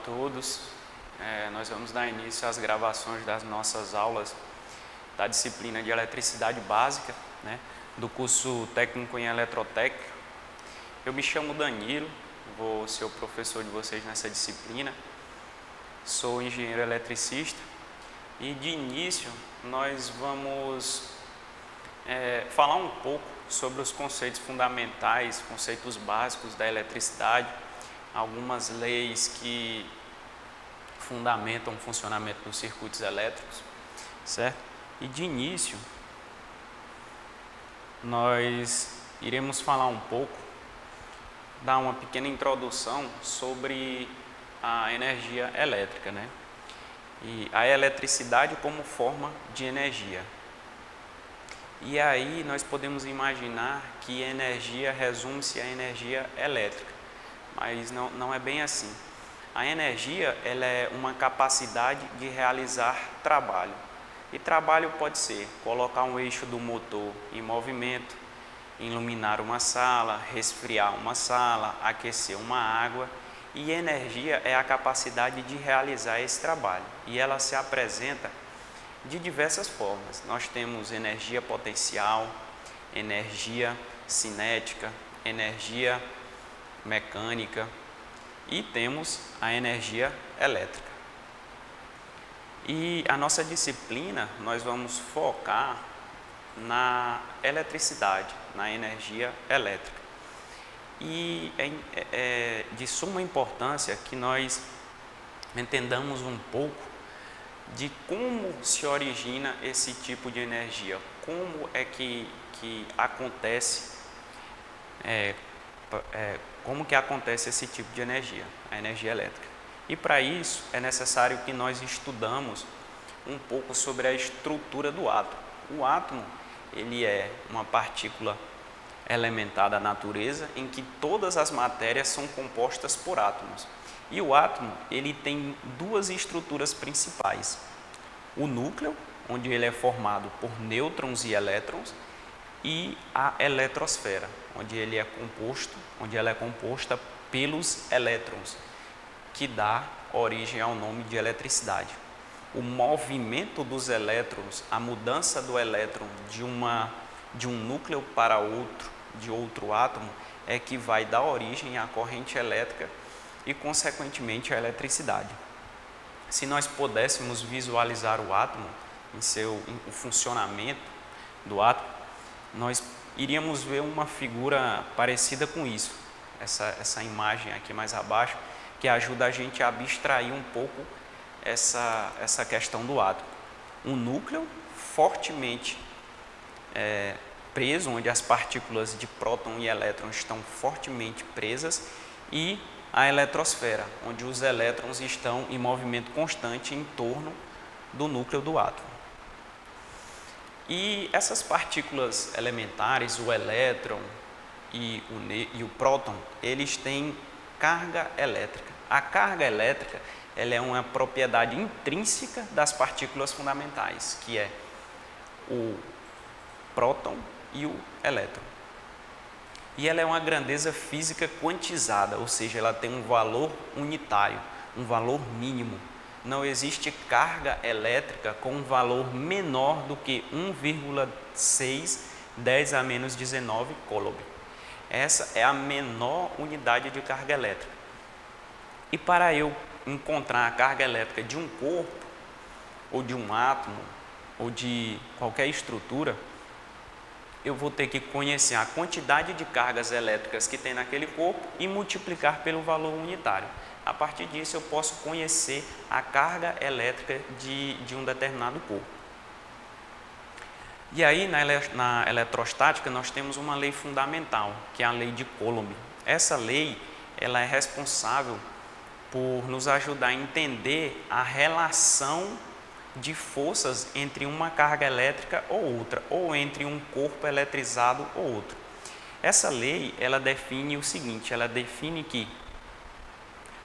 todos. Nós vamos dar início às gravações das nossas aulas da disciplina de Eletricidade Básica, né, do curso Técnico em Eletrotécnica. Eu me chamo Danilo, vou ser o professor de vocês nessa disciplina. Sou engenheiro eletricista e de início nós vamos falar um pouco sobre os conceitos fundamentais, conceitos básicos da eletricidade, algumas leis que fundamentam o funcionamento dos circuitos elétricos, certo? E de início, nós iremos falar um pouco, dar uma pequena introdução sobre a energia elétrica, né? E a eletricidade como forma de energia. E aí nós podemos imaginar que energia resume-se à energia elétrica, mas não é bem assim. A energia ela é uma capacidade de realizar trabalho. E trabalho pode ser colocar um eixo do motor em movimento, iluminar uma sala, resfriar uma sala, aquecer uma água. E energia é a capacidade de realizar esse trabalho. E ela se apresenta de diversas formas. Nós temos energia potencial, energia cinética, energia mecânica e temos a energia elétrica. E a nossa disciplina, nós vamos focar na eletricidade, na energia elétrica. E é de suma importância que nós entendamos um pouco de como se origina esse tipo de energia, como é que acontece, como que acontece esse tipo de energia, a energia elétrica. E para isso é necessário que nós estudamos um pouco sobre a estrutura do átomo. O átomo, ele é uma partícula elementar da natureza em que todas as matérias são compostas por átomos. E o átomo, ele tem duas estruturas principais. O núcleo, onde ele é formado por nêutrons e elétrons, e a eletrosfera, onde ela é composta pelos elétrons, que dá origem ao nome de eletricidade. O movimento dos elétrons, a mudança do elétron de um núcleo para outro, de outro átomo, é que vai dar origem à corrente elétrica e, consequentemente, à eletricidade. Se nós pudéssemos visualizar o átomo, o funcionamento do átomo, nós iríamos ver uma figura parecida com isso, essa imagem aqui mais abaixo, que ajuda a gente a abstrair um pouco essa questão do átomo. Um núcleo fortemente preso, onde as partículas de próton e elétron estão fortemente presas, e a eletrosfera, onde os elétrons estão em movimento constante em torno do núcleo do átomo. E essas partículas elementares, o elétron e o próton, eles têm carga elétrica. A carga elétrica ela é uma propriedade intrínseca das partículas fundamentais, que é o próton e o elétron. E ela é uma grandeza física quantizada, ou seja, ela tem um valor unitário, um valor mínimo. Não existe carga elétrica com um valor menor do que 1,6 10 a menos 19 coulomb. Essa é a menor unidade de carga elétrica. E para eu encontrar a carga elétrica de um corpo, ou de um átomo, ou de qualquer estrutura, eu vou ter que conhecer a quantidade de cargas elétricas que tem naquele corpo e multiplicar pelo valor unitário. A partir disso, eu posso conhecer a carga elétrica de um determinado corpo. E aí, na eletrostática, nós temos uma lei fundamental, que é a lei de Coulomb. Essa lei ela é responsável por nos ajudar a entender a relação de forças entre uma carga elétrica ou outra, ou entre um corpo eletrizado ou outro. Essa lei, ela define o seguinte, ela define que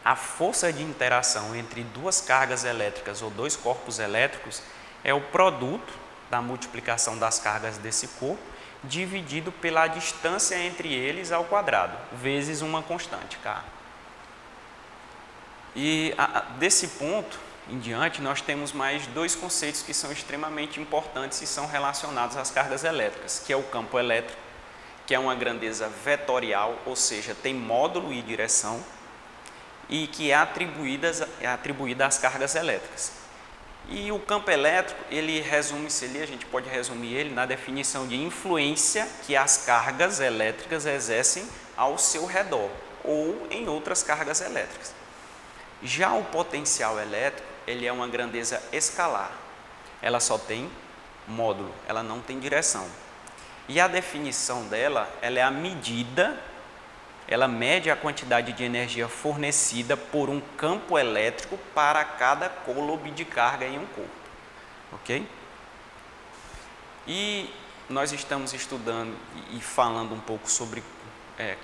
a força de interação entre duas cargas elétricas ou dois corpos elétricos é o produto da multiplicação das cargas desse corpo dividido pela distância entre eles ao quadrado, vezes uma constante, K. E desse ponto em diante, nós temos mais dois conceitos que são extremamente importantes e são relacionados às cargas elétricas, que é o campo elétrico, que é uma grandeza vetorial, ou seja, tem módulo e direção, e que é atribuída às cargas elétricas. E o campo elétrico, ele resume-se ali, a gente pode resumir ele na definição de influência que as cargas elétricas exercem ao seu redor ou em outras cargas elétricas. Já o potencial elétrico, ele é uma grandeza escalar, ela só tem módulo, ela não tem direção. E a definição dela, ela é a medida, ela mede a quantidade de energia fornecida por um campo elétrico para cada coulomb de carga em um corpo, ok? E nós estamos estudando e falando um pouco sobre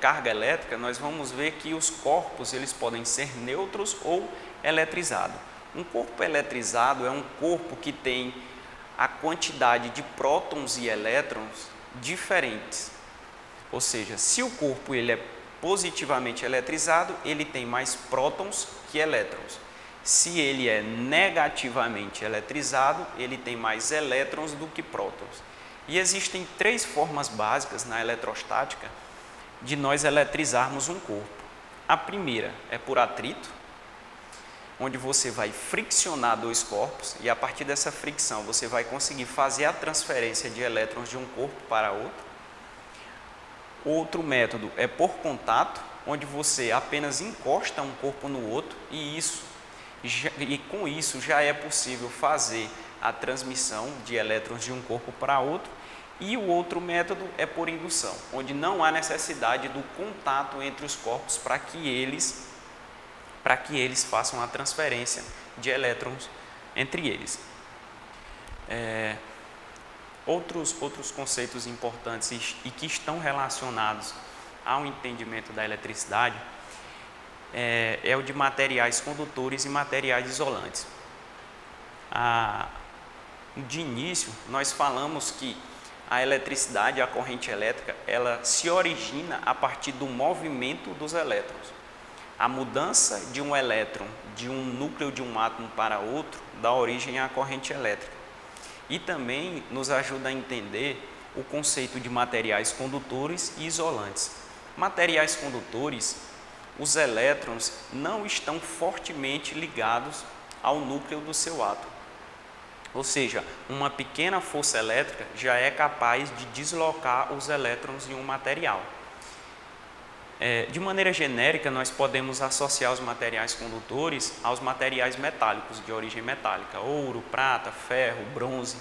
carga elétrica, nós vamos ver que os corpos eles podem ser neutros ou eletrizados. Um corpo eletrizado é um corpo que tem a quantidade de prótons e elétrons diferentes. Ou seja, se o corpo ele é positivamente eletrizado, ele tem mais prótons que elétrons. Se ele é negativamente eletrizado, ele tem mais elétrons do que prótons. E existem três formas básicas na eletrostática de nós eletrizarmos um corpo. A primeira é por atrito, onde você vai friccionar dois corpos e a partir dessa fricção você vai conseguir fazer a transferência de elétrons de um corpo para outro. Outro método é por contato, onde você apenas encosta um corpo no outro e com isso já é possível fazer a transmissão de elétrons de um corpo para outro. E o outro método é por indução, onde não há necessidade do contato entre os corpos para que eles façam a transferência de elétrons entre eles. Outros conceitos importantes e que estão relacionados ao entendimento da eletricidade é o de materiais condutores e materiais isolantes. De início, nós falamos que a eletricidade, a corrente elétrica, ela se origina a partir do movimento dos elétrons. A mudança de um elétron de um núcleo de um átomo para outro dá origem à corrente elétrica. E também nos ajuda a entender o conceito de materiais condutores e isolantes. Materiais condutores, os elétrons não estão fortemente ligados ao núcleo do seu átomo. Ou seja, uma pequena força elétrica já é capaz de deslocar os elétrons em um material. De maneira genérica, nós podemos associar os materiais condutores aos materiais metálicos de origem metálica, ouro, prata, ferro, bronze.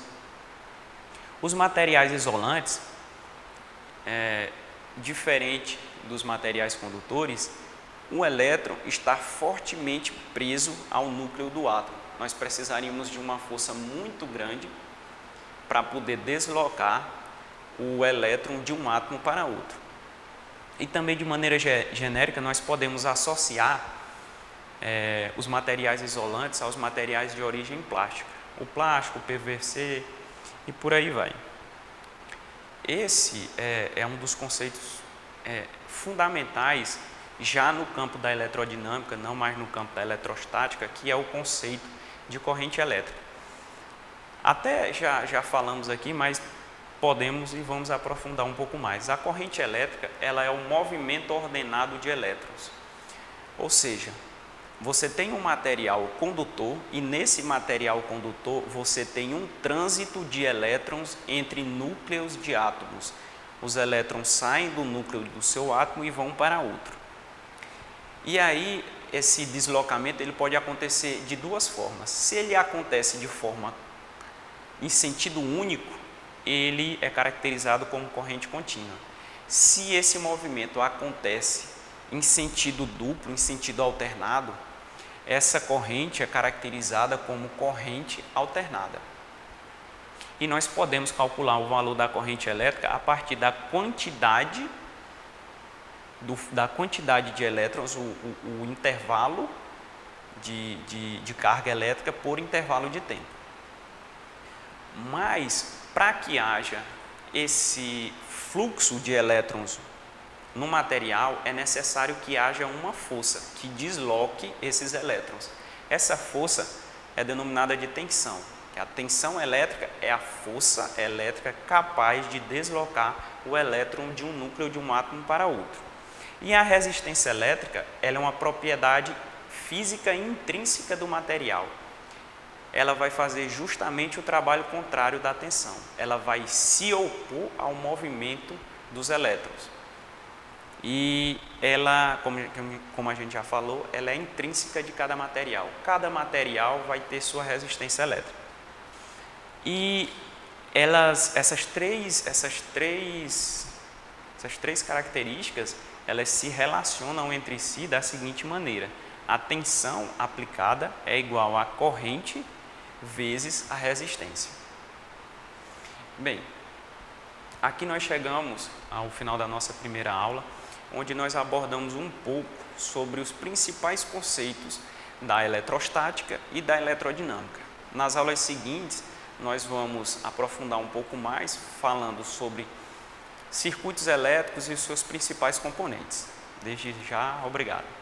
Os materiais isolantes, diferente dos materiais condutores, o elétron está fortemente preso ao núcleo do átomo. Nós precisaríamos de uma força muito grande para poder deslocar o elétron de um átomo para outro. E também, de maneira genérica, nós podemos associar os materiais isolantes aos materiais de origem plástica. O plástico, o PVC e por aí vai. Esse é um dos conceitos fundamentais já no campo da eletrodinâmica, não mais no campo da eletrostática, que é o conceito de corrente elétrica. Até já falamos aqui, mas podemos e vamos aprofundar um pouco mais. A corrente elétrica, ela é o movimento ordenado de elétrons. Ou seja, você tem um material condutor e nesse material condutor você tem um trânsito de elétrons entre núcleos de átomos. Os elétrons saem do núcleo do seu átomo e vão para outro. E aí, esse deslocamento ele pode acontecer de duas formas. Se ele acontece de forma em sentido único, ele é caracterizado como corrente contínua. Se esse movimento acontece em sentido duplo, em sentido alternado, essa corrente é caracterizada como corrente alternada. E nós podemos calcular o valor da corrente elétrica a partir da quantidade de elétrons, o intervalo de carga elétrica por intervalo de tempo. Mas, para que haja esse fluxo de elétrons no material é necessário que haja uma força que desloque esses elétrons. Essa força é denominada de tensão. A tensão elétrica é a força elétrica capaz de deslocar o elétron de um núcleo de um átomo para outro. E a resistência elétrica, ela é uma propriedade física intrínseca do material. Ela vai fazer justamente o trabalho contrário da tensão. Ela vai se opor ao movimento dos elétrons. E ela, como a gente já falou, ela é intrínseca de cada material. Cada material vai ter sua resistência elétrica. E essas três características, elas se relacionam entre si da seguinte maneira: a tensão aplicada é igual à corrente vezes a resistência. Bem, aqui nós chegamos ao final da nossa primeira aula, onde nós abordamos um pouco sobre os principais conceitos da eletrostática e da eletrodinâmica. Nas aulas seguintes, nós vamos aprofundar um pouco mais, falando sobre circuitos elétricos e seus principais componentes. Desde já, obrigado.